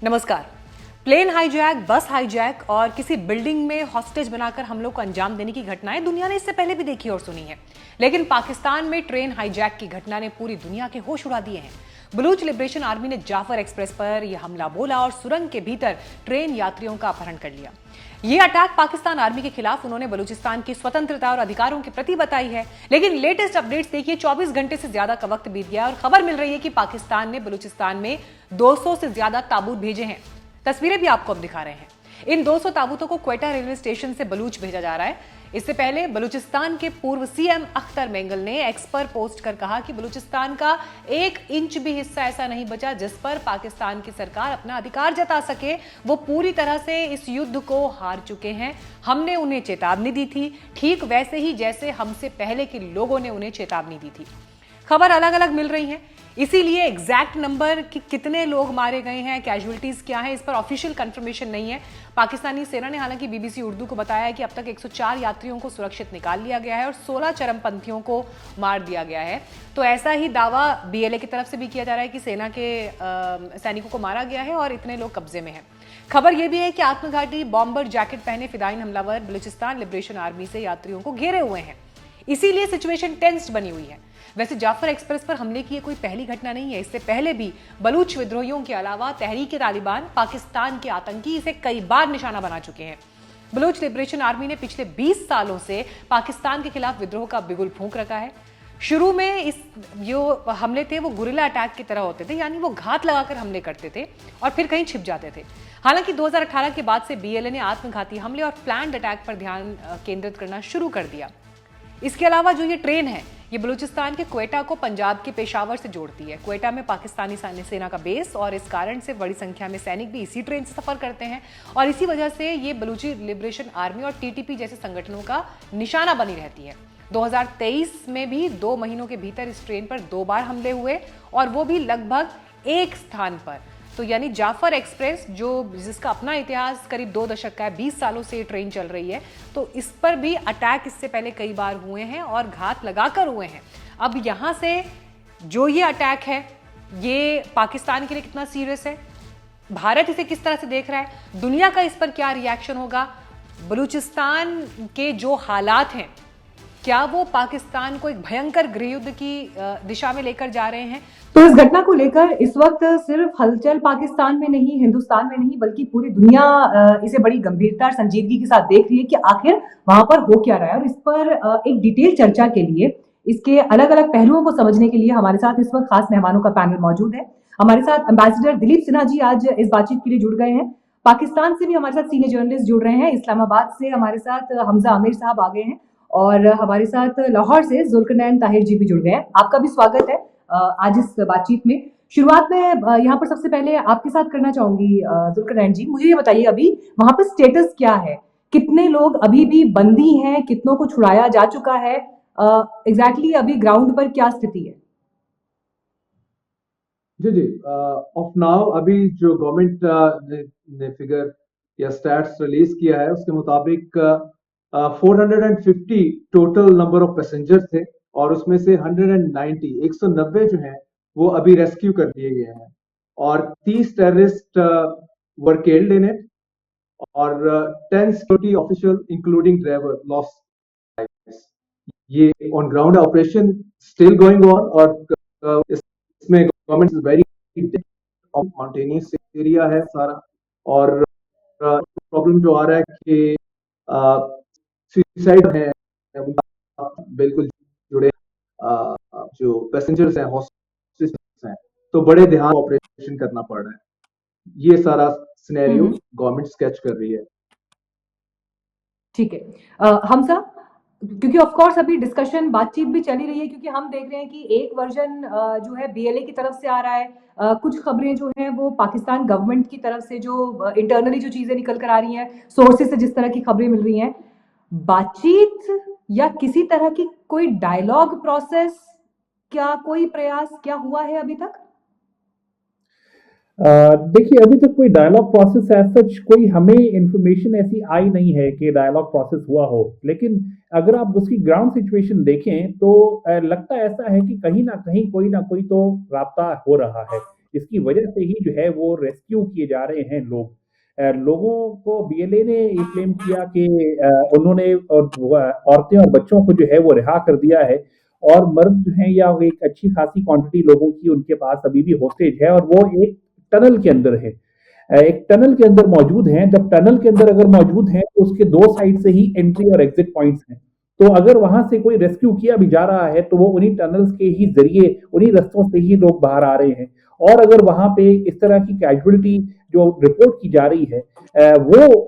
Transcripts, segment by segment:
नमस्कार। Plane hijack, बस hijack और किसी बिल्डिंग में हॉस्टेज बनाकर हमलों को अंजाम देने की घटनाएं दुनिया ने इससे पहले भी देखी और सुनी है। लेकिन पाकिस्तान में ट्रेन हाईजैक की घटना ने पूरी दुनिया के होश उड़ा दिए हैं। बलूच लिबरेशन आर्मी ने जाफर एक्सप्रेस पर यह हमला बोला और सुरंग के भीतर ट्रेन यात्रियों का अपहरण कर लिया। ये अटैक पाकिस्तान आर्मी के खिलाफ उन्होंने बलूचिस्तान की स्वतंत्रता और अधिकारों के प्रति बताई है। लेकिन लेटेस्ट अपडेट्स देखिए, 24 घंटे से ज्यादा का वक्त बीत गया और खबर मिल रही है कि पाकिस्तान ने बलूचिस्तान में 200 से ज्यादा ताबूत भेजे हैं। तस्वीरें भी आपको अब दिखा रहे हैं। इन 200 ताबूतों को क्वेटा रेलवे स्टेशन से बलूच भेजा जा रहा है। इससे पहले बलूचिस्तान के पूर्व सीएम अख्तर मेंगल ने एक्स पर पोस्ट कर कहा कि बलूचिस्तान का 1 इंच भी हिस्सा ऐसा नहीं बचा जिस पर पाकिस्तान की सरकार अपना अधिकार जता सके। वो पूरी तरह से इस युद्ध को हार चुके हैं। हमने उन्हें चेतावनी दी थी, ठीक वैसे ही जैसे हमसे पहले के लोगों ने उन्हें चेतावनी दी थी। खबर अलग अलग मिल रही है, इसीलिए एग्जैक्ट नंबर कि कितने लोग मारे गए हैं, कैजुअलिटीज क्या है, इस पर ऑफिशियल कंफर्मेशन नहीं है। पाकिस्तानी सेना ने हालांकि बीबीसी उर्दू को बताया है कि अब तक 104 यात्रियों को सुरक्षित निकाल लिया गया है और 16 चरमपंथियों को मार दिया गया है। तो ऐसा ही दावा बीएलए की तरफ से भी किया जा रहा है कि सेना के सैनिकों को मारा गया है और इतने लोग कब्जे में हैं। खबर यह भी है कि आत्मघाती बॉम्बर जैकेट पहने फिदायीन हमलावर बलूचिस्तान लिबरेशन आर्मी से यात्रियों को घेरे हुए हैं, इसीलिए सिचुएशन टेंस्ड बनी हुई है। वैसे जाफर एक्सप्रेस पर हमले की ये कोई पहली घटना नहीं है। इससे पहले भी बलूच विद्रोहियों के अलावा तहरीक तालिबान, पाकिस्तान के आतंकी इसे कई बार निशाना बना चुके हैं। बलूच लिबरेशन आर्मी ने पिछले 20 सालों से पाकिस्तान के खिलाफ विद्रोह का बिगुल फूंक रखा है। शुरू में इस जो हमले थे वो गुरिल्ला अटैक की तरह होते थे, यानी वो घात लगाकर हमले करते थे और फिर कहीं छिप जाते थे। हालांकि 2018 के बाद से बीएलए ने आत्मघाती हमले और प्लान्ड अटैक पर ध्यान केंद्रित करना शुरू कर दिया। इसके अलावा जो ये ट्रेन है, ये बलूचिस्तान के क्वेटा को पंजाब के पेशावर से जोड़ती है। क्वेटा में पाकिस्तानी सेना का बेस और इस कारण से बड़ी संख्या में सैनिक भी इसी ट्रेन से सफर करते हैं और इसी वजह से ये बलूची लिबरेशन आर्मी और टीटीपी जैसे संगठनों का निशाना बनी रहती है। 2023 में भी 2 महीनों के भीतर इस ट्रेन पर 2 बार हमले हुए और वो भी लगभग एक स्थान पर। तो यानी जाफर एक्सप्रेस जिसका अपना इतिहास करीब 2 दशक का है, 20 सालों से ये ट्रेन चल रही है, तो इस पर भी अटैक इससे पहले कई बार हुए हैं और घात लगाकर हुए हैं। अब यहां से जो ये अटैक है, ये पाकिस्तान के लिए कितना सीरियस है, भारत इसे किस तरह से देख रहा है, दुनिया का इस पर क्या रिएक्शन होगा, बलूचिस्तान के जो हालात हैं क्या वो पाकिस्तान को एक भयंकर गृहयुद्ध की दिशा में लेकर जा रहे हैं। तो इस घटना को लेकर इस वक्त सिर्फ हलचल पाकिस्तान में नहीं, हिंदुस्तान में नहीं, बल्कि पूरी दुनिया इसे बड़ी गंभीरता और संजीदगी के साथ देख रही है कि आखिर वहां पर हो क्या रहा है। और इस पर एक डिटेल चर्चा के लिए, इसके अलग अलग पहलुओं को समझने के लिए हमारे साथ इस वक्त खास मेहमानों का पैनल मौजूद है। हमारे साथ एम्बेसडर दिलीप सिन्हा जी आज इस बातचीत के लिए जुड़ गए हैं। पाकिस्तान से भी हमारे साथ सीनियर जर्नलिस्ट जुड़ रहे हैं। इस्लामाबाद से हमारे साथ हमजा आमिर साहब आ गए हैं और हमारे साथ लाहौर से जुल्करनैन ताहिर जी भी जुड़ गए हैं। आपका भी स्वागत है आज इस बातचीत में। शुरुआत में यहाँ पर सबसे पहले आपके साथ करना चाहूंगी जुल्करनैन जी, मुझे ये बताइए अभी वहां पर स्टेटस क्या है, कितने लोग अभी भी बंदी हैं, कितनों को छुड़ाया जा चुका है, एग्जैक्टली अभी ग्राउंड पर क्या स्थिति है? जी जी, ऑफ नाउ अभी जो गवर्नमेंट ने फिगर या स्टैट्स रिलीज किया है उसके मुताबिक 450 टोटल नंबर ऑफ पैसेंजर थे और उसमें से 190 जो हैं वो अभी रेस्क्यू कर लिए गए हैं और 30 terrorist were killed in it और 10 security official including driver lost. ये on ground operation still going on और इसमें government is very mountainous area है सारा और प्रॉब्लम जो आ रहा है कि सुसाइड है बिल्कुल जुड़े जो पैसेंजर्स हैं, हॉस्टेज हैं, तो बड़े ध्यान ऑपरेशन करना पड़ रहा है। ये सारा सिनेरियो गवर्नमेंट स्केच कर रही है। ठीक है हमजा, क्योंकि ऑफ कोर्स अभी डिस्कशन बातचीत भी चली रही है, क्योंकि हम देख रहे हैं कि एक वर्जन जो है बीएलए की तरफ से आ रहा है, कुछ खबरें जो हैं वो पाकिस्तान गवर्नमेंट की तरफ से जो इंटरनली जो चीजें निकल कर आ रही हैं, सोर्सेज से जिस तरह की खबरें मिल रही हैं, बातचीत या किसी तरह की कोई डायलॉग प्रोसेस, क्या कोई प्रयास क्या हुआ है अभी तक? देखिए, अभी तक कोई डायलॉग प्रोसेस एज सच कोई हमें इंफॉर्मेशन ऐसी आई नहीं है कि डायलॉग प्रोसेस हुआ हो। लेकिन अगर आप उसकी ग्राउंड सिचुएशन देखें तो लगता ऐसा है कि कहीं ना कहीं कोई ना कोई तो राब्ता हो रहा है। जिसकी वजह से ही जो है वो रेस्क्यू किए जा रहे हैं लोग। लोगों को बीएलए ने ये क्लेम किया कि उन्होंने औरतें और बच्चों को जो है वो रिहा कर दिया है, और मर्द जो हैं या एक अच्छी खासी क्वांटिटी लोगों की उनके पास अभी भी होस्टेज है, और वो एक टनल के अंदर है। एक टनल के अंदर मौजूद हैं। जब टनल के अंदर अगर मौजूद हैं तो उसके दो साइड से ही एंट्री और एग्जिट पॉइंट्स हैं। तो अगर वहां से कोई रेस्क्यू किया भी जा रहा है तो वो उन्हीं टनल्स के ही जरिए, उन्हीं रास्तों से ही लोग बाहर आ रहे हैं। और अगर वहां पे इस तरह की कैजुअलिटी जो रिपोर्ट की जा रही है,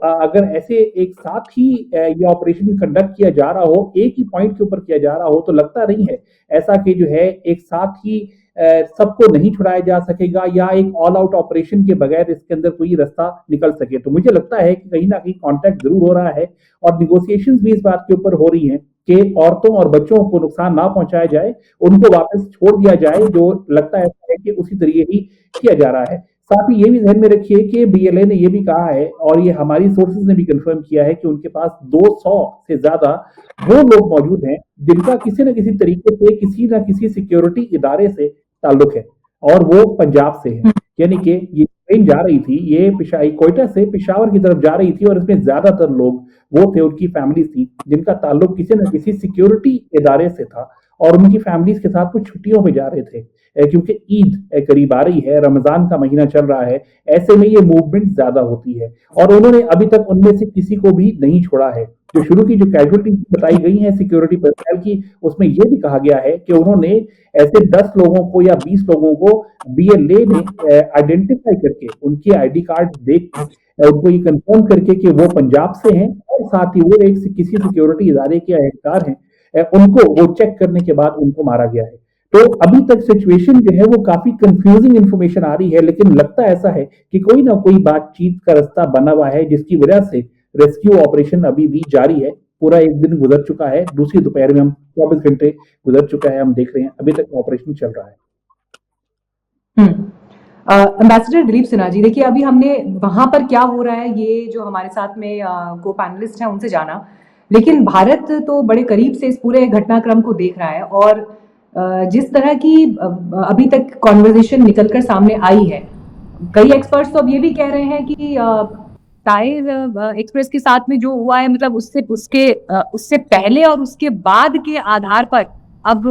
अगर ऐसे एक साथ ही ये ऑपरेशन कंडक्ट किया जा रहा हो, एक ही पॉइंट के ऊपर किया जा रहा हो, तो लगता नहीं है ऐसा कि जो है एक साथ ही सबको नहीं छुड़ाया जा सकेगा, या एक ऑल आउट ऑपरेशन के बगैर इसके अंदर कोई रास्ता निकल सके। तो मुझे लगता है कि कहीं ना कहीं कांटेक्ट जरूर हो रहा है, और निगोशिएशंस भी इस बात के ऊपर हो रही हैं कि औरतों और बच्चों को नुकसान ना पहुंचाया जाए, उनको वापस छोड़ दिया जाए, जो लगता है कि उसी तरीके ही किया जा रहा है। साथ ही ये भी ध्यान में रखिए कि बीएलए ने ये भी कहा है, और ये हमारी सोर्सेज ने भी कंफर्म किया है, कि उनके पास 200 से ज्यादा वो लोग मौजूद हैं जिनका किसी न किसी तरीके से किसी न किसी सिक्योरिटी इदारे से ताल्लुक है, और वो पंजाब से है। यानी कि ये ट्रेन जा रही थी, ये कोयटा से पेशावर की तरफ जा रही थी, और इसमें ज्यादातर लोग वो थे, उनकी फैमिली थी जिनका ताल्लुक किसी न किसी सिक्योरिटी इदारे से था, और उनकी फैमिलीज के साथ कुछ छुट्टियों पे जा रहे थे। क्योंकि ईद करीब आ रही है, रमजान का महीना चल रहा है, ऐसे में ये मूवमेंट ज्यादा होती है, और उन्होंने अभी तक उनमें से किसी को भी नहीं छोड़ा है। जो शुरू की जो कैजुअलिटी बताई गई है सिक्योरिटी पर्सनल की, उसमें यह भी कहा गया है कि उन्होंने ऐसे 10 लोगों को या 20 लोगों को बीएलए ने आइडेंटिफाई करके, उनकी आईडी कार्ड देख के, उनको ये कंफर्म करके कि वो पंजाब से हैं, और साथ ही वो एक किसी सिक्योरिटी इदारे के एहलकार हैं, उनको वो चेक करने के बाद उनको मारा गया है। तो अभी तक सिचुएशन जो है वो काफी कंफ्यूजिंग इंफॉर्मेशन आ रही है, लेकिन लगता ऐसा है कि कोई ना कोई बातचीत का रास्ता बना हुआ है, जिसकी वजह से रेस्क्यू ऑपरेशन अभी भी जारी है। पूरा एक दिन गुजर चुका है, दूसरी दोपहर में हम 24 घंटे गुजर चुका है, हम देख रहे हैं अभी तक ऑपरेशन चल रहा है। एम्बेसडर दिलीप सिन्हा जी, देखिए अभी हमने वहां पर क्या हो रहा है ये जो हमारे साथ में को पैनलिस्ट हैं उनसे जाना, लेकिन भारत तो बड़े करीब से इस पूरे घटनाक्रम को देख रहा है, और जिस तरह की अभी तक कॉन्वर्जेशन निकलकर सामने आई है, कई एक्सपर्ट्स तो अब ये भी कह रहे हैं कि टाइर एक्सप्रेस के साथ में जो हुआ है, मतलब उससे पहले और उसके बाद के आधार पर अब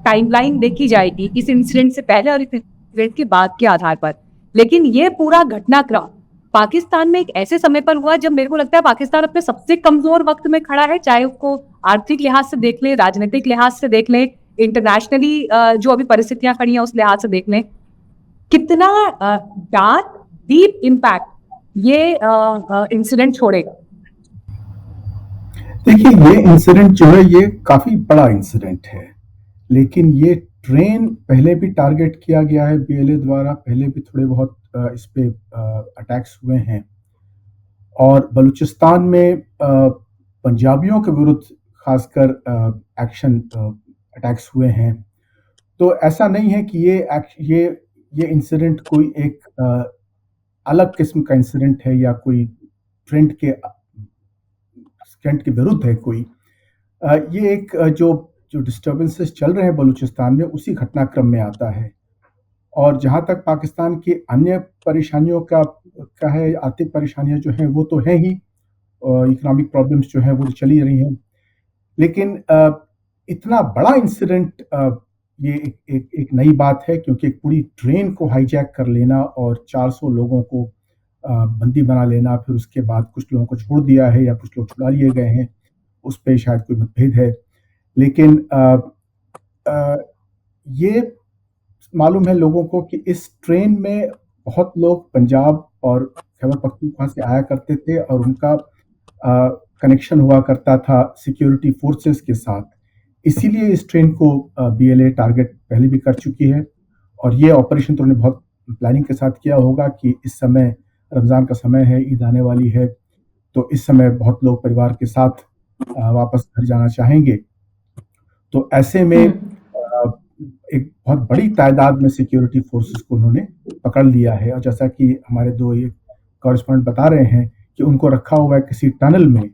टाइमलाइन देखी जाएगी, इस इंसिडेंट से पहले और इस इंसिडेंट के बाद के आधार पर। लेकिन ये पूरा घटनाक्रम पाकिस्तान में एक ऐसे समय पर हुआ जब मेरे को लगता है पाकिस्तान अपने सबसे कमजोर वक्त में खड़ा है, चाहे उसको आर्थिक लिहाज से देख ले, राजनीतिक लिहाज से देख ले, इंटरनेशनली जो अभी परिस्थितियां खड़ी हैं उस लिहाज से देख लें। कितना डार्क डीप इम्पैक्ट ये इंसिडेंट छोड़ेगा? देखिए, ये इंसिडेंट जो है ये काफी बड़ा इंसिडेंट है, लेकिन ये ट्रेन पहले भी टारगेट किया गया है बीएलए द्वारा, पहले भी थोड़े बहुत इस पे अटैक्स हुए हैं, और बलूचिस्तान में पंजाबियों के विरुद्ध खासकर एक्शन अटैक्स हुए हैं। तो ऐसा नहीं है कि ये इंसिडेंट कोई एक अलग किस्म का इंसिडेंट है या कोई ट्रेंड के विरुद्ध है कोई। ये एक जो डिस्टर्बेंसेस चल रहे हैं बलूचिस्तान में उसी घटनाक्रम में आता है। और जहाँ तक पाकिस्तान की अन्य परेशानियों का है, आर्थिक परेशानियां जो हैं वो तो हैं ही, इकोनॉमिक प्रॉब्लम्स जो हैं वो तो चली रही हैं, लेकिन इतना बड़ा इंसिडेंट ये एक नई बात है, क्योंकि एक पूरी ट्रेन को हाईजैक कर लेना और 400 लोगों को बंदी बना लेना, फिर उसके बाद कुछ लोगों को छोड़ दिया है या कुछ लोग छुड़ा लिए गए हैं, उस पर शायद कोई मतभेद है, लेकिन ये मालूम है लोगों को कि इस ट्रेन में बहुत लोग पंजाब और खैबर पख्तूनख्वा से आया करते थे, और उनका कनेक्शन हुआ करता था सिक्योरिटी फोर्सेस के साथ। इसीलिए इस ट्रेन को बीएलए टारगेट पहले भी कर चुकी है, और ये ऑपरेशन तो उन्होंने बहुत प्लानिंग के साथ किया होगा कि इस समय रमज़ान का समय है, ईद आने वाली है, तो इस समय बहुत लोग परिवार के साथ वापस घर जाना चाहेंगे। तो ऐसे में एक बहुत बड़ी तादाद में सिक्योरिटी फोर्सेस को उन्होंने पकड़ लिया है, और जैसा कि हमारे दो ये कॉरेस्पॉन्डेंट बता रहे हैं कि उनको रखा हुआ है किसी टनल में,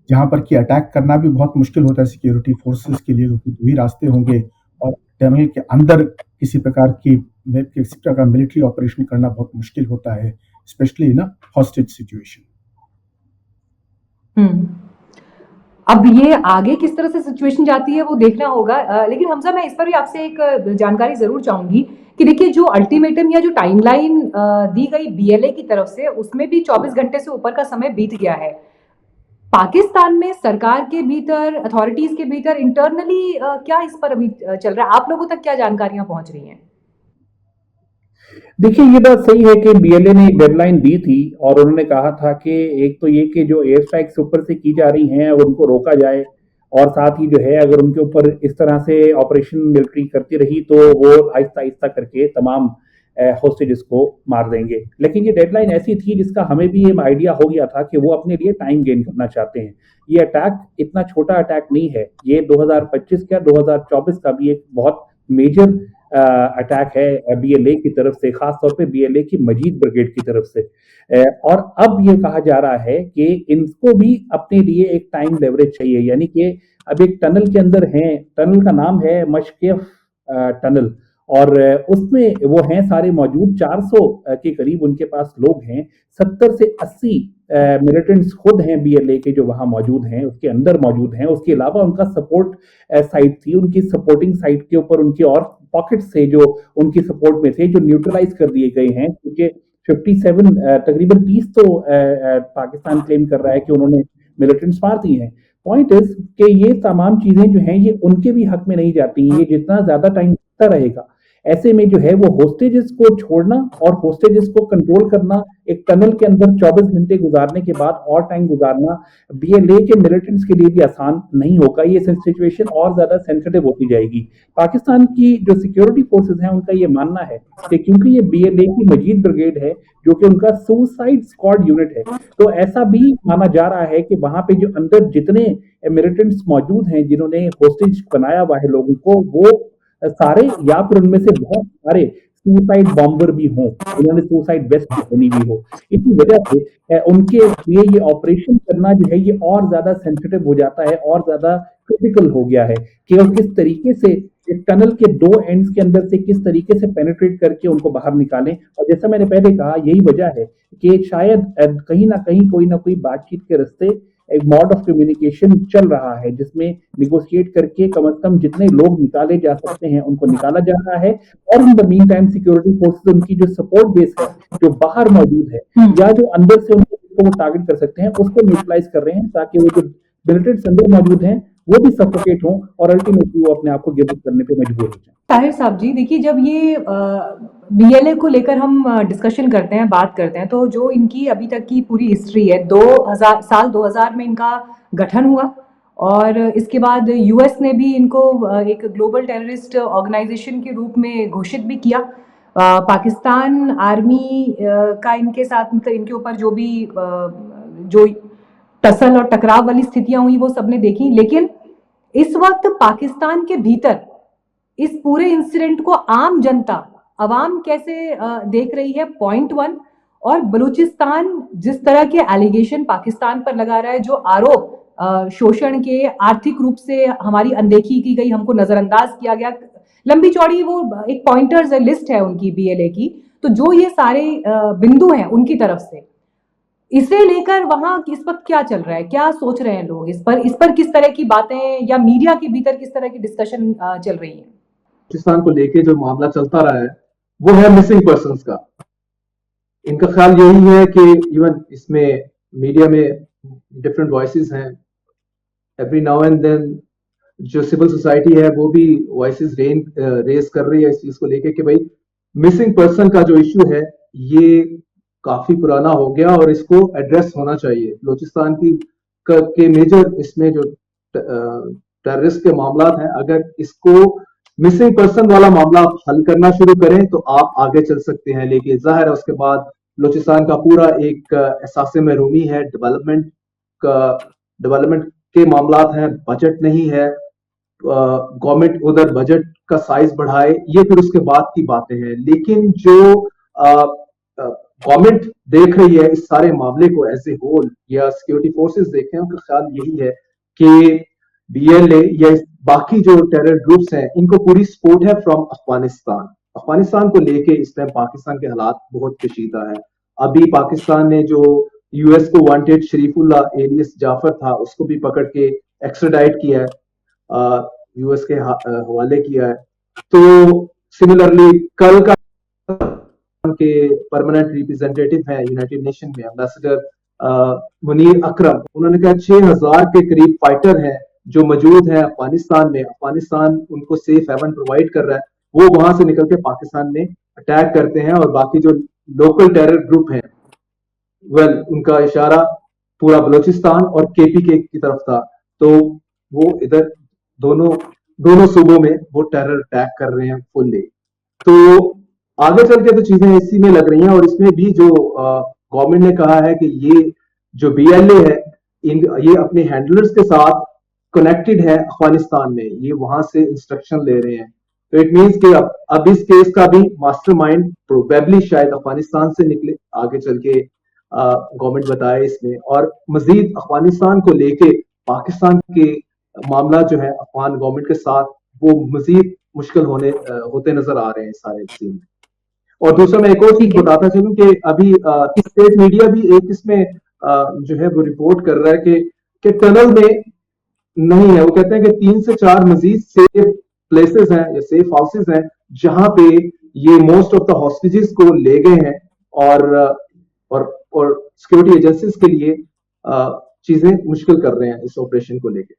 जहां पर कि अटैक करना भी बहुत मुश्किल होता है सिक्योरिटी फोर्सेस के लिए, क्योंकि दो ही रास्ते होंगे, और टनल के अंदर किसी प्रकार की में किसी तरह का मिलिट्री ऑपरेशन करना बहुत मुश्किल होता है, specially in a hostage situation. अब ये आगे किस तरह से सिचुएशन जाती है वो देखना होगा, लेकिन हमजा मैं इस पर भी आपसे एक जानकारी जरूर चाहूंगी कि देखिए जो अल्टीमेटम या जो टाइमलाइन दी गई बीएलए की तरफ से उसमें भी 24 घंटे से ऊपर का समय बीत गया है। पाकिस्तान में सरकार के भीतर, अथॉरिटीज के भीतर इंटरनली क्या इस पर अभी चल रहा है, आप लोगों तक क्या जानकारियां पहुंच रही हैं? देखिए, ये बात सही है कि बीएलए ने एक डेडलाइन दी थी और उन्होंने कहा था कि एक तो ये कि जो एयर स्ट्राइक्स ऊपर से की जा रही हैं उनको रोका जाए, और साथ ही जो है अगर उनके ऊपर इस तरह से ऑपरेशन मिलिट्री करती रही तो वो आहिस्ता आहिस्ता करके तमाम होस्टेजेस को मार देंगे। लेकिन ये डेडलाइन ऐसी थी जिसका हमें भी ये आइडिया हो गया था कि वो अपने लिए टाइम गेन करना चाहते हैं। ये अटैक इतना छोटा अटैक नहीं है, ये 2025 का 2024 का भी एक बहुत मेजर अटैक है बीएलए की तरफ से, खासतौर पे बीएलए की मजीद ब्रिगेड की तरफ से। और अब ये कहा जा रहा है कि इनको भी अपने लिए एक टाइम लेवरेज चाहिए, यानी कि अब एक टनल के अंदर हैं, टनल का नाम है मशकेफ टनल, और उसमें वो हैं सारे मौजूद 400 के करीब उनके पास लोग हैं, 70 से 80 मिलिटेंट्स खुद हैं बीएलए के जो वहां मौजूद हैं, उसके अंदर मौजूद हैं। उसके अलावा उनका सपोर्ट साइट थी, उनकी सपोर्टिंग साइट के ऊपर उनकी और पॉकेट्स थे जो उनकी सपोर्ट में थे, जो न्यूट्रलाइज कर दिए गए हैं, क्योंकि 57 तकरीबन 30 तो पाकिस्तान क्लेम कर रहा है कि उन्होंने मिलिटेंट्स मार दी हैं। पॉइंट इज कि ये तमाम चीजें जो हैं ये उनके भी हक में नहीं जाती, ये जितना ज्यादा टाइम रहेगा ऐसे में जो है वो होस्टेजेस को छोड़ना और होस्टेजेस को कंट्रोल करना, एक टनल के अंदर 24 घंटे गुजारने के बाद और टाइम गुजारना बीएलए के मिलिटेंट्स के लिए भी आसान नहीं होगा। ये सिचुएशन और ज्यादा सेंसिटिव होती जाएगी। पाकिस्तान की जो सिक्योरिटी फोर्सेस हैं उनका ये मानना है कि क्योंकि ये बीएलए की मजीद ब्रिगेड है जो कि उनका सुसाइड स्क्वाड यूनिट है, तो ऐसा भी माना जा रहा है कि वहां पे जो अंदर जितने मिलिटेंट्स मौजूद हैं जिन्होंने होस्टेज बनाया हुआ है लोगों को, वो सारे या फिर उनमें से बहुत सारे सुसाइड बॉम्बर भी हों, उन्होंने सुसाइड वेस्ट पहनी भी हो। इसी वजह से उनके लिए ये ऑपरेशन करना जो है ये और ज्यादा सेंसिटिव हो जाता है और ज्यादा क्रिटिकल हो गया है कि वो किस तरीके से इस टनल के दो एंड्स के अंदर से किस तरीके से पेनिट्रेट करके उनको बाहर निकालें। और जैसा मैंने पहले कहा, यही वजह है कि शायद कहीं ना कहीं कोई ना कोई बातचीत के रास्ते एक मोड ऑफ कम्युनिकेशन चल रहा है जिसमें निगोशिएट करके कम से कम जितने लोग निकाले जा सकते हैं उनको निकाला जा रहा है, और in the mean time security forces उनकी जो सपोर्ट बेस है जो बाहर मौजूद है या जो अंदर से उनको टारगेट कर सकते हैं उसको न्यूट्रलाइज कर रहे हैं, ताकि वो जो मिलिटेंट्स अंदर मौजूद हैं वो भी सफोकेट हों और अल्टीमेटली वो अपने आप को गिव अप करने पे मजबूर हो जाए। ताहिर साहब जी, देखिए जब ये बीएलए को लेकर हम डिस्कशन करते हैं, बात करते हैं, तो जो इनकी अभी तक की पूरी हिस्ट्री है, 2000 में इनका गठन हुआ और इसके बाद यूएस ने भी इनको एक ग्लोबल टेररिस्ट ऑर्गेनाइजेशन के रूप में घोषित भी किया। पाकिस्तान आर्मी का इनके साथ, मतलब इनके ऊपर जो भी जो टसल और टकराव वाली स्थितियां हुई वो सबने देखी, लेकिन इस वक्त पाकिस्तान के भीतर इस पूरे इंसिडेंट को आम जनता, अवाम कैसे देख रही है, पॉइंट 1। और बलूचिस्तान जिस तरह के एलिगेशन पाकिस्तान पर लगा रहा है, जो आरोप शोषण के, आर्थिक रूप से हमारी अनदेखी की गई, हमको नजरअंदाज किया गया, लंबी चौड़ी वो एक पॉइंटर्स लिस्ट है उनकी बीएलए की, तो जो ये सारे बिंदु हैं उनकी तरफ से, इसे लेकर वहां इस वक्त क्या चल रहा है, क्या सोच रहे हैं लोग, इस पर किस तरह की बातें या मीडिया के भीतर किस तरह की डिस्कशन चल रही है? पाकिस्तान को लेके जो मामला चलता रहा है वो है मिसिंग पर्संस का। इनका ख्याल यही है कि इवन इसमें मीडिया में डिफरेंट वॉइसेस हैं, एवरी नाउ एंड देन जो सिविल सोसाइटी है वो भी वॉइसेस रेज कर रही है इस चीज को लेके कि भाई मिसिंग पर्सन का जो इशू है ये काफी पुराना हो गया और इसको एड्रेस होना चाहिए। बलूचिस्तान के मेजर इसमें जो टेररिस्ट के मामला हैं, अगर इसको मिसिंग पर्सन वाला मामला हल करना शुरू करें तो आप आगे चल सकते हैं, लेकिन जाहिर है उसके बाद बलूचिस्तान का पूरा एक एहसास महरूमी है, डेवलपमेंट के मामला हैं, बजट नहीं है, गवर्नमेंट उधर बजट का साइज बढ़ाए, ये फिर उसके बाद की बातें हैं। लेकिन जो गवर्नमेंट देख रही है इस सारे मामले को एज ए होल, या सिक्योरिटी फोर्सेस देख रहे हैं, उनका ख्याल यही है कि बीएलए या बाकी जो टेरर ग्रुप्स हैं इनको पूरी सपोर्ट है फ्रॉम अफगानिस्तान। अफगानिस्तान को लेके इस टाइम पाकिस्तान के हालात बहुत कशीदा है। अभी पाकिस्तान ने जो यूएस को वांटेड शरीफुल्लाह एलियस जाफर था उसको भी पकड़ के एक्स्ट्राडाइट किया है, यूएस के हवाले किया है। तो सिमिलरली कल का के परमानेंट रिप्रेजेंटेटिव है यूनाइटेड नेशन में एम्बेसडर मुनीर अकरम, उन्होंने कहा 6000 के करीब फाइटर हैं जो मौजूद है अफगानिस्तान में, अफगानिस्तान उनको सेफ हेवन प्रोवाइड कर रहा है, वो वहां से निकल के पाकिस्तान में अटैक करते हैं और बाकी जो लोकल टेरर ग्रुप हैं, वेल उनका इशारा पूरा बलूचिस्तान और केपीके की तरफ था, तो वो इधर दोनों सूबों में वो टेरर अटैक कर रहे हैं फुल्ली। तो आगे चल के तो चीजें इसी में लग रही हैं और इसमें भी जो गवर्नमेंट ने कहा है कि ये जो बीएलए है ये अपने हैंडलर्स के साथ कनेक्टेड है अफगानिस्तान में, ये वहां से इंस्ट्रक्शन ले रहे हैं। तो इट मीन्स कि अब इस केस का भी मास्टरमाइंड प्रोबेबली शायद अफगानिस्तान से निकले, आगे चल के गवर्नमेंट बताए इसमें। और मजीद अफगानिस्तान को लेके पाकिस्तान के मामला जो है अफगान गवर्नमेंट के साथ वो मजीद मुश्किल होते नजर आ रहे हैं सारे सीन में। और दूसरा मैं एक और चीज बताता चलूं कि अभी स्टेट मीडिया भी एक इसमें जो है वो रिपोर्ट कर रहा है कि टनल में नहीं है, वो कहते हैं कि 3 से 4 मजीद सेफ प्लेसेस हैं या सेफ हाउसेस हैं जहां पे ये मोस्ट ऑफ द हॉस्टेजेस को ले गए हैं और सिक्योरिटी एजेंसीज के लिए चीजें मुश्किल कर रहे हैं इस ऑपरेशन को लेके।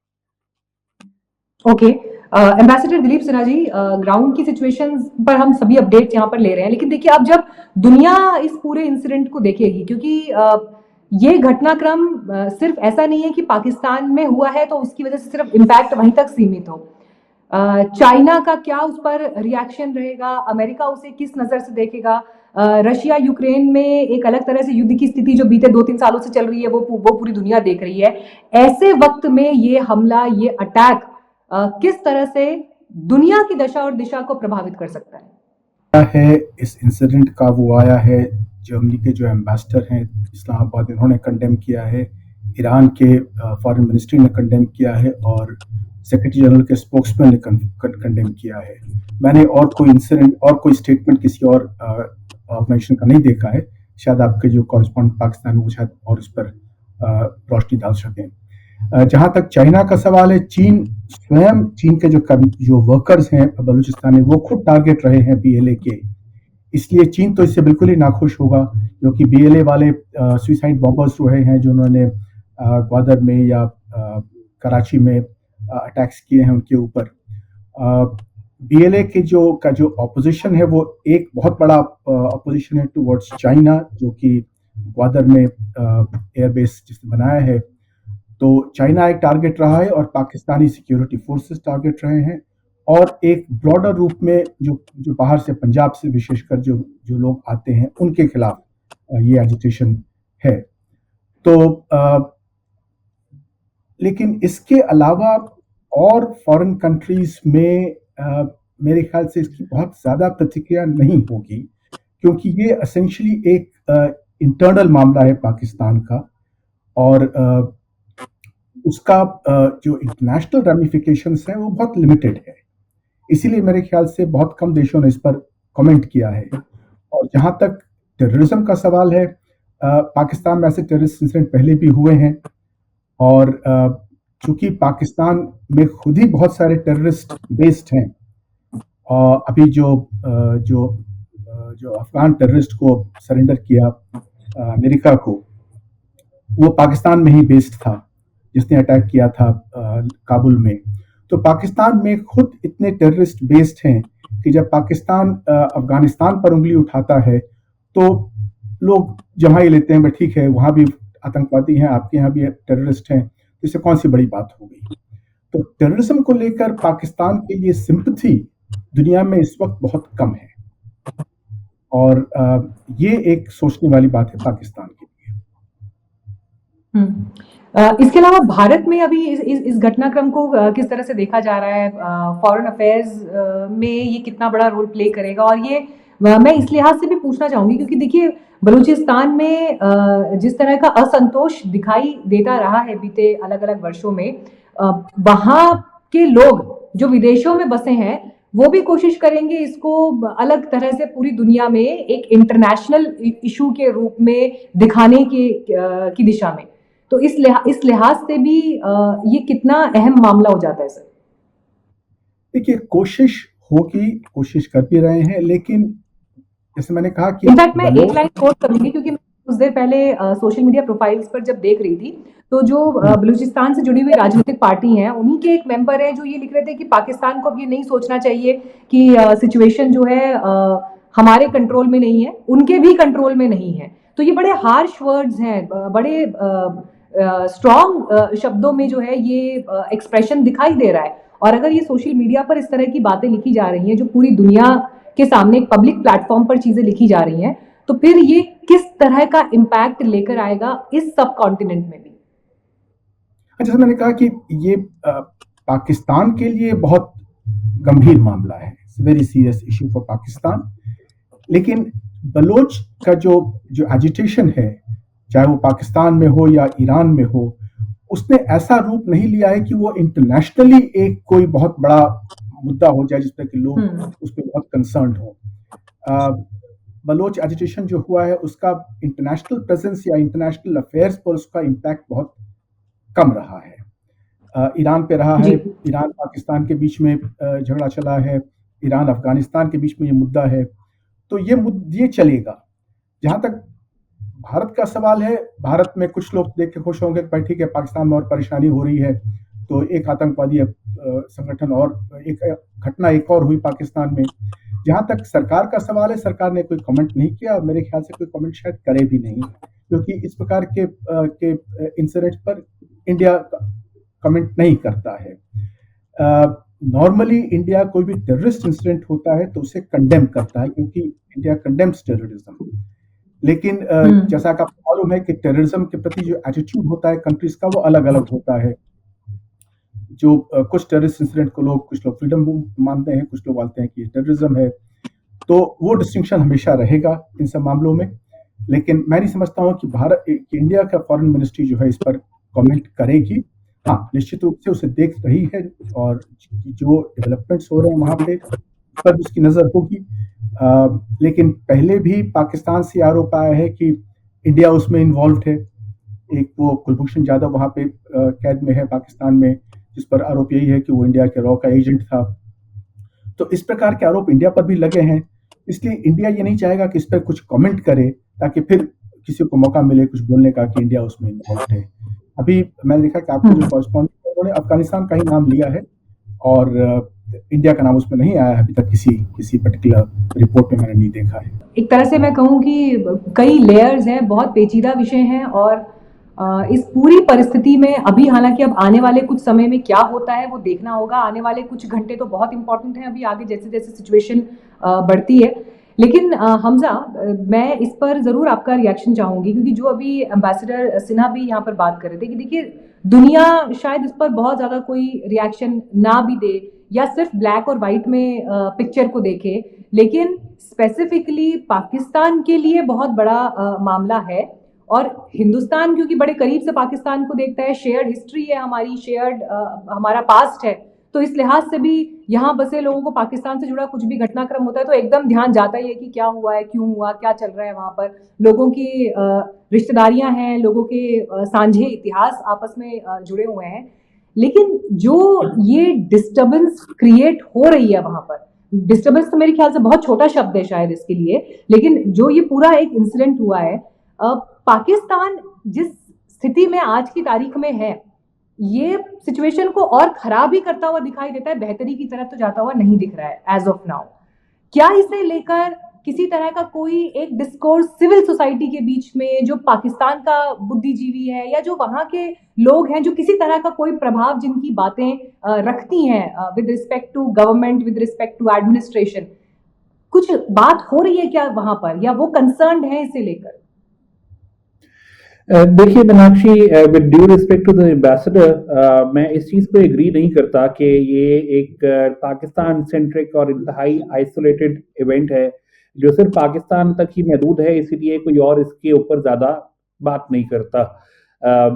Okay, ambassador Dilip Sinha ji, ground की सिचुएशन पर हम सभी अपडेट यहाँ पर ले रहे हैं, लेकिन देखिए अब जब दुनिया इस पूरे इंसिडेंट को देखेगी, क्योंकि ये घटनाक्रम सिर्फ ऐसा नहीं है कि पाकिस्तान में हुआ है तो उसकी वजह से सिर्फ इम्पैक्ट वहीं तक सीमित हो। चाइना का क्या उस पर रिएक्शन रहेगा, अमेरिका उसे किस नजर से देखेगा, रशिया यूक्रेन में एक अलग तरह से युद्ध की स्थिति जो बीते 2-3 सालों से चल रही है वो पूरी दुनिया देख रही है। ऐसे वक्त में ये हमला, ये अटैक किस तरह से दुनिया की दशा और दिशा को प्रभावित कर सकता है? इस इंसिडेंट का वो आया है, जर्मनी के जो एम्बेसडर हैं इस्लामाबाद, इन्होंने कंडेम किया है, ईरान के फॉरेन मिनिस्ट्री ने कंडेम किया है और सेक्रेटरी जनरल के स्पोक्समैन ने कंडेम किया है। मैंने और कोई इंसिडेंट और कोई स्टेटमेंट किसी और ऑर्गेनाइजेशन का नहीं देखा है, शायद आपके जो कॉरेस्पॉन्डेंट पाकिस्तान में वो शायद और इस पर रोशनी डाल सकें। जहां तक चाइना का सवाल है, चीन के जो वर्कर्स हैं बलूचिस्तान में वो खुद टारगेट रहे हैं बीएलए के, इसलिए चीन तो इससे बिल्कुल ही नाखुश होगा, क्योंकि बीएलए वाले सुसाइड बॉम्बर्स रहे हैं जो उन्होंने ग्वादर में या कराची में अटैक्स किए हैं उनके ऊपर। बीएलए के जो ऑपोजिशन है वो एक बहुत बड़ा ऑपोजिशन है टुवर्ड्स चाइना, जो कि ग्वादर में एयरबेस जिसने बनाया है, तो चाइना एक टारगेट रहा है और पाकिस्तानी सिक्योरिटी फोर्सेस टारगेट रहे हैं, और एक ब्रॉडर रूप में जो बाहर से पंजाब से विशेषकर जो लोग आते हैं उनके खिलाफ ये एजिटेशन है। तो लेकिन इसके अलावा और फॉरेन कंट्रीज में मेरे ख्याल से इसकी बहुत ज़्यादा प्रतिक्रिया नहीं होगी, क्योंकि ये एसेंशियली एक इंटरनल मामला है पाकिस्तान का, और उसका जो इंटरनेशनल रेमिफिकेशंस हैं वो बहुत लिमिटेड है। इसीलिए मेरे ख्याल से बहुत कम देशों ने इस पर कमेंट किया है। और जहाँ तक टेररिज्म का सवाल है, पाकिस्तान में ऐसे टेररिस्ट इंसिडेंट पहले भी हुए हैं, और चूंकि पाकिस्तान में खुद ही बहुत सारे टेररिस्ट बेस्ड हैं, और अभी जो अफगान टेररिस्ट को सरेंडर किया अमेरिका को, वो पाकिस्तान में ही बेस्ड था जिसने अटैक किया था काबुल में। तो पाकिस्तान में खुद इतने टेररिस्ट बेस्ड हैं कि जब पाकिस्तान अफगानिस्तान पर उंगली उठाता है तो लोग जमा ही लेते हैं, बट ठीक है वहाँ भी आतंकवादी हैं, आपके यहाँ भी टेररिस्ट हैं, तो इससे कौन सी बड़ी बात हो गई। तो टेररिज्म को लेकर पाकिस्तान के लिए सिंपैथी दुनिया में इस वक्त बहुत कम है, और ये एक सोचने वाली बात है पाकिस्तान के लिए। इसके अलावा भारत में अभी इस घटनाक्रम को किस तरह से देखा जा रहा है, फॉरेन अफेयर्स में ये कितना बड़ा रोल प्ले करेगा, और ये मैं इस लिहाज से भी पूछना चाहूंगी क्योंकि देखिए बलूचिस्तान में जिस तरह का असंतोष दिखाई देता रहा है बीते अलग अलग वर्षों में, वहाँ के लोग जो विदेशों में बसे हैं वो भी कोशिश करेंगे इसको अलग तरह से पूरी दुनिया में एक इंटरनेशनल इशू के रूप में दिखाने की दिशा में। तो इस लिहाज से भी ये कितना अहम मामला हो जाता है सर? देखिए, कोशिश कर भी रहे हैं, लेकिन जैसे मैंने कहा कि इनफैक्ट मैं एक लाइन कोट करूंगी, क्योंकि मैं कुछ देर पहले सोशल मीडिया प्रोफाइल्स पर जब देख रही थी, तो जो बलूचिस्तान से जुड़ी हुई राजनीतिक पार्टी हैं, उन्हीं के एक मेंबर हैं जो ये लिख रहे थे कि पाकिस्तान को अब ये नहीं सोचना चाहिए कि सिचुएशन जो है हमारे कंट्रोल में नहीं है, उनके भी कंट्रोल में नहीं है। तो ये बड़े हार्श वर्ड्स हैं, बड़े स्ट्रॉन्ग शब्दों में जो है ये एक्सप्रेशन दिखाई दे रहा है। और अगर ये सोशल मीडिया पर इस तरह की बातें लिखी जा रही हैं, जो पूरी दुनिया के सामने एक पब्लिक प्लेटफॉर्म पर चीजें लिखी जा रही हैं, तो फिर ये किस तरह का इम्पैक्ट लेकर आएगा इस सब कॉन्टिनेंट में भी? जैसे मैंने कहा कि ये पाकिस्तान के लिए बहुत गंभीर मामला है, very serious issue for Pakistan. लेकिन बलोच का जो एजिटेशन है, चाहे वो पाकिस्तान में हो या ईरान में हो, उसने ऐसा रूप नहीं लिया है कि वो इंटरनेशनली एक कोई बहुत बड़ा मुद्दा हो जाए जिसपे कि लोग उस पर बहुत कंसर्न हो। बलोच एजिटेशन जो हुआ है, उसका इंटरनेशनल प्रेजेंस या इंटरनेशनल अफेयर्स पर उसका इम्पैक्ट बहुत कम रहा है। ईरान पे रहा है, ईरान पाकिस्तान के बीच में झगड़ा चला है, ईरान अफगानिस्तान के बीच में ये मुद्दा है, तो ये चलेगा। जहां तक भारत का सवाल है, भारत में कुछ लोग देख के खुश होंगे कि भाई ठीक है, पाकिस्तान में और परेशानी हो रही है, तो एक आतंकवादी संगठन और एक घटना एक और हुई पाकिस्तान में। जहां तक सरकार का सवाल है, सरकार ने कोई कमेंट नहीं किया, मेरे ख्याल से कोई कमेंट शायद करे भी नहीं, क्योंकि इस प्रकार के इंसिडेंट पर इंडिया कमेंट नहीं करता है। नॉर्मली इंडिया कोई भी टेररिस्ट इंसिडेंट होता है तो उसे कंडेम करता है, क्योंकि इंडिया कंडेम्स टेररिज्म। लेकिन जैसा कि आपको मालूम है कि टेररिज्म के प्रति जो एटीट्यूड होता है कंट्रीज का, वो अलग अलग होता है। जो कुछ टेररिस्ट इंसिडेंट को कुछ लोग फ्रीडम मानते हैं, कुछ लोग मानते हैं कि टेररिज्म है, तो वो डिस्टिंक्शन हमेशा रहेगा इन सब मामलों में। लेकिन मैं नहीं समझता हूँ कि इंडिया का फॉरेन मिनिस्ट्री जो है इस पर कमेंट करेगी। हाँ, निश्चित रूप से उसे देख रही है और जो डेवलपमेंट्स हो रहे हैं वहां पे पर उसकी नजर होगी। लेकिन पहले भी पाकिस्तान से आरोप आया है कि इंडिया उसमें इन्वॉल्व है। एक वो कुलभूषण जाधव वहां पे कैद में है पाकिस्तान में, जिस पर आरोप यही है कि वो इंडिया के रॉ का एजेंट था। तो इस प्रकार के आरोप इंडिया पर भी लगे हैं, इसलिए इंडिया ये नहीं चाहेगा कि इस पर कुछ कमेंट करे, ताकि फिर किसी को मौका मिले कुछ बोलने का कि इंडिया उसमें इन्वॉल्व है। अभी मैंने देखा कि आपके जो कॉरेस्पॉन्डेंट उन्होंने अफगानिस्तान का ही नाम लिया है, और इंडिया का नाम उसमें नहीं आया है अभी तक, किसी पर्टिकुलर रिपोर्ट में मैंने नहीं देखा है। एक तरह से मैं कहूँ कि कई लेयर्स हैं, बहुत पेचीदा विषय हैं, और इस पूरी परिस्थिति में अभी, हालांकि अब आने वाले कुछ समय में क्या होता है वो देखना होगा। आने वाले कुछ घंटे तो बहुत इंपॉर्टेंट हैं अभी आगे, जैसे जैसे सिचुएशन बढ़ती है। लेकिन हमजा, मैं इस पर ज़रूर आपका रिएक्शन चाहूँगी, क्योंकि जो अभी एम्बेसडर सिन्हा भी यहाँ पर बात कर रहे थे कि देखिए, दुनिया शायद इस पर बहुत ज़्यादा कोई रिएक्शन ना भी दे, या सिर्फ ब्लैक और वाइट में पिक्चर को देखे, लेकिन स्पेसिफिकली पाकिस्तान के लिए बहुत बड़ा मामला है। और हिंदुस्तान क्योंकि बड़े करीब से पाकिस्तान को देखता है, शेयर्ड हिस्ट्री है हमारी, शेयर्ड हमारा पास्ट है, तो इस लिहाज से भी यहाँ बसे लोगों को पाकिस्तान से जुड़ा कुछ भी घटनाक्रम होता है तो एकदम ध्यान जाता ही है कि क्या हुआ है, क्यों हुआ, क्या चल रहा है वहाँ पर। लोगों की रिश्तेदारियां हैं, लोगों के साझे इतिहास आपस में जुड़े हुए हैं। लेकिन जो ये डिस्टर्बेंस क्रिएट हो रही है वहाँ पर, डिस्टर्बेंस तो मेरे ख्याल से बहुत छोटा शब्द है शायद इसके लिए, लेकिन जो ये पूरा एक इंसिडेंट हुआ है, पाकिस्तान जिस स्थिति में आज की तारीख में है, ये सिचुएशन को और खराब ही करता हुआ दिखाई देता है, बेहतरी की तरफ तो जाता हुआ नहीं दिख रहा है एज ऑफ नाउ। क्या इसे लेकर किसी तरह का कोई एक डिस्कोर्स सिविल सोसाइटी के बीच में, जो पाकिस्तान का बुद्धिजीवी है या जो वहां के लोग हैं, जो किसी तरह का कोई प्रभाव जिनकी बातें रखती हैं with respect to government, with respect to administration, कुछ बात हो रही है क्या वहां पर, या वो कंसर्न्ड है इसे लेकर? देखिए Meenakshi, with due respect to the ambassador, मैं इस चीज पे एग्री नहीं करता कि ये एक पाकिस्तान सेंट्रिक और इंतहाई आइसोलेटेड इवेंट है जो सिर्फ पाकिस्तान तक ही महदूद है, इसीलिए कोई और इसके ऊपर ज्यादा बात नहीं करता।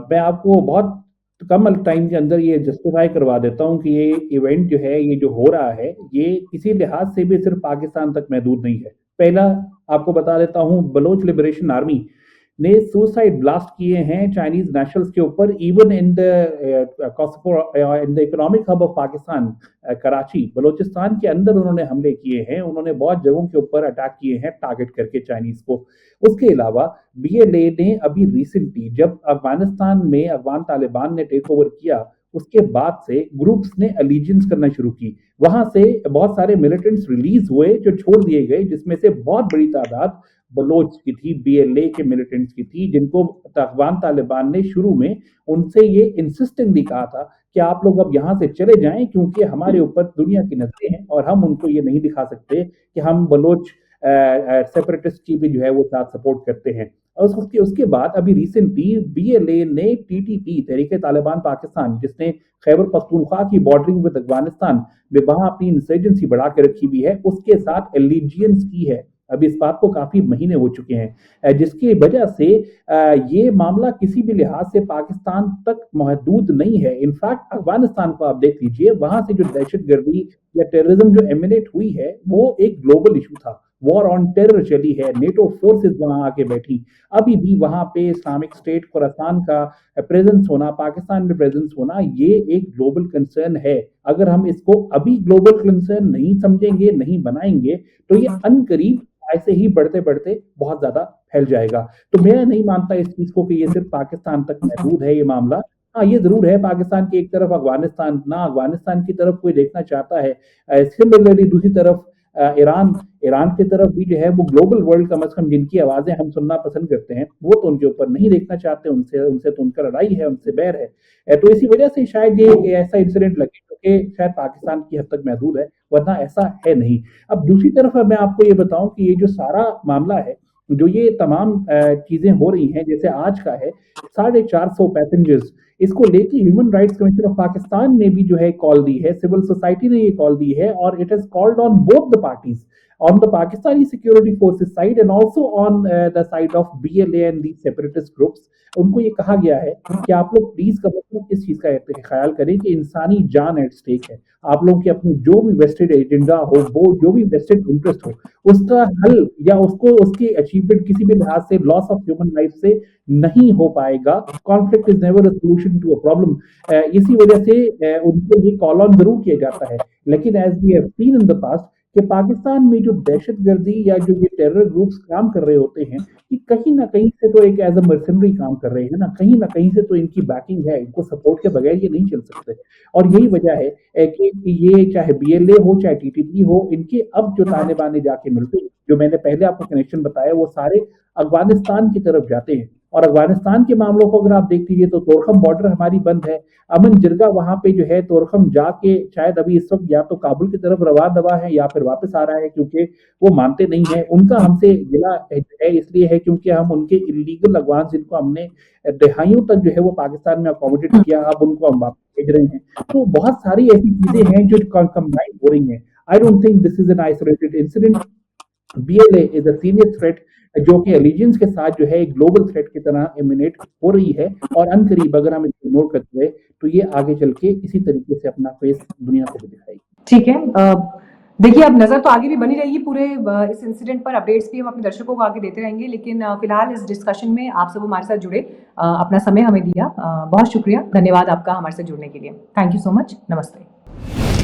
मैं आपको बहुत कम टाइम के अंदर ये जस्टिफाई करवा देता हूँ कि ये इवेंट जो है, ये जो हो रहा है, ये किसी लिहाज से भी सिर्फ पाकिस्तान तक महदूद नहीं है। पहला आपको बता देता हूँ, बलोच लिबरेशन आर्मी ने सुसाइड ब्लास्ट किए हैं चाइनीज नेशनल्स के ऊपर, even in the economic hub of Pakistan, Karachi, Balochistan के अंदर उन्होंने हमले किए हैं। उन्होंने बहुत जगहों के ऊपर अटैक किए हैं टारगेट करके चाइनीज को। उसके अलावा बीएलए ने अभी रिसेंटली, जब अफगानिस्तान में अफगान तालिबान ने टेक ओवर किया, उसके बाद से ग्रुप्स ने अलीजेंस करना शुरू की। वहां से बहुत सारे मिलिटेंट्स रिलीज हुए जो छोड़ दिए गए, जिसमें से बहुत बड़ी तादाद बलोच की थी, बीएलए के मिलिटेंट्स की थी, जिनको अफगान तालिबान ने शुरू में उनसे ये इंसिस्टेंटली कहा था कि आप लोग अब यहाँ से चले जाएं, क्योंकि हमारे ऊपर दुनिया की नजरें हैं और हम उनको ये नहीं दिखा सकते कि हम बलोच सेपरेटिस्ट की भी जो है वो साथ सपोर्ट करते हैं। और उसके बाद अभी रिसेंटली बीएलए ने टीटीपी, तहरीके तालिबान पाकिस्तान, जिसने खैबर पख्तूनख्वा की बॉर्डरिंग विद अफगानिस्तान में वहां अपनी इंसर्जेंसी बढ़ा के रखी हुई है, उसके साथ एलिजियंस की है। अभी इस बात को काफी महीने हो चुके हैं, जिसकी वजह से ये मामला किसी भी लिहाज से पाकिस्तान तक महदूद नहीं है। इनफैक्ट अफगानिस्तान को आप देख लीजिए, वहां से जो दहशतगर्दी या टेररिज्म जो एमिनेट हुई है, वो एक ग्लोबल इशू था। वॉर ऑन टेरर चली है, नेटो फोर्सेस वहां आके बैठी। अभी भी वहां पे इस्लामिक स्टेट खुरासान का प्रेजेंस होना, पाकिस्तान में प्रेजेंस होना, ये एक ग्लोबल कंसर्न है। अगर हम इसको अभी ग्लोबल कंसर्न नहीं समझेंगे, नहीं बनाएंगे, तो ये अनकरीब ऐसे ही बढ़ते बढ़ते बहुत ज्यादा फैल जाएगा। तो मैं नहीं मानता इस चीज को कि ये सिर्फ पाकिस्तान तक महदूद है ये मामला। हाँ, ये जरूर है, पाकिस्तान की एक तरफ अफगानिस्तान, ना अफगानिस्तान की तरफ कोई देखना चाहता है। सिमिलरली दूसरी तरफ ईरान की तरफ भी जो है वो ग्लोबल वर्ल्ड, कम से कम जिनकी आवाजें हम सुनना पसंद करते हैं, वो तो उनके ऊपर नहीं देखना चाहते, उनसे तो उनका लड़ाई है, उनसे बैर है। तो इसी वजह से शायद ये ऐसा इंसिडेंट लगे जो कि शायद पाकिस्तान की हद तक महदूद है, वरना ऐसा है नहीं। अब दूसरी तरफ मैं आपको ये बताऊं कि ये जो सारा मामला है, जो ये तमाम चीजें हो रही हैं, जैसे आज का है 450 पैसेंजर्स, इसको लेके human rights commission of Pakistan ने भी जो है कॉल दी है, सिविल सोसाइटी ने ये कॉल दी है, और it has called on both the parties, on the Pakistani security forces side and also on the side of BLA and these separatist groups। उनको ये कहा गया है कि आप लोग प्लीज कम से कम इस चीज का ख्याल करें कि इंसानी जान एट स्टेक है। आप लोगों की अपनी जो भी वेस्टेड एजेंडा हो, वो जो भी वेस्टेड इंटरेस्ट हो, उसका हल या उसको उसकी अचीवमेंट किसी भी लिहाज से लॉस ऑफ ह्यूमन लाइफ से नहीं हो पाएगा। Conflict is never a solution to a problem. इसी वजह से उनको ये कॉल ऑन जरूर किया जाता है। लेकिन as we have seen in the past कि पाकिस्तान में जो दहशतगर्दी या जो ये टेरर ग्रुप्स काम कर रहे होते हैं, कि कहीं ना कहीं से तो एक एज अ मर्सनरी काम कर रहे हैं ना, कहीं ना कहीं से तो इनकी बैकिंग है, इनको सपोर्ट के बगैर ये नहीं चल सकते। और यही वजह है कि ये चाहे बीएलए हो चाहे टीटीपी हो, इनके अब जो ताने बाने जाके मिलते हैं, जो मैंने पहले आपको कनेक्शन बताया, वो सारे अफगानिस्तान की तरफ जाते हैं। और अफगानिस्तान के मामलों को अगर आप देख लीजिए तो तोरखम बॉर्डर हमारी बंद है। अमन जिरगा वहां पे जो है तोरखम जाके शायद अभी इस वक्त या तो काबुल की तरफ रवा दवा है या फिर वापस आ रहा है, क्योंकि वो मानते नहीं है। उनका हमसे गिला है इसलिए है क्योंकि हम उनके इलीगल अफगान जिनको हमने दहाइयों तक जो है वो पाकिस्तान में अकोमोडेट किया, अब उनको हम वापस भेज रहे हैं। तो बहुत सारी ऐसी चीजें हैं जो कंबाइन हो रही हैं। I don't think this is an isolated incident. BLA is a serious threat जो कि एलिजेंस के साथ जो है एक ग्लोबल थ्रेट की तरह इमिनेट हो रही है, और अनकरीब अगर हम इसको इग्नोर करते हुए तो ये आगे चल के इसी तरीके से अपना फेस दुनिया को भी दिखाएगी। ठीक है, देखिए अब नजर तो आगे भी बनी रहेगी पूरे इस इंसिडेंट पर, अपडेट्स भी हम अपने दर्शकों को आगे देते रहेंगे। लेकिन फिलहाल इस डिस्कशन में आप सब हमारे साथ जुड़े, अपना समय हमें दिया, बहुत शुक्रिया, धन्यवाद आपका हमारे साथ जुड़ने के लिए। थैंक यू सो मच, नमस्ते।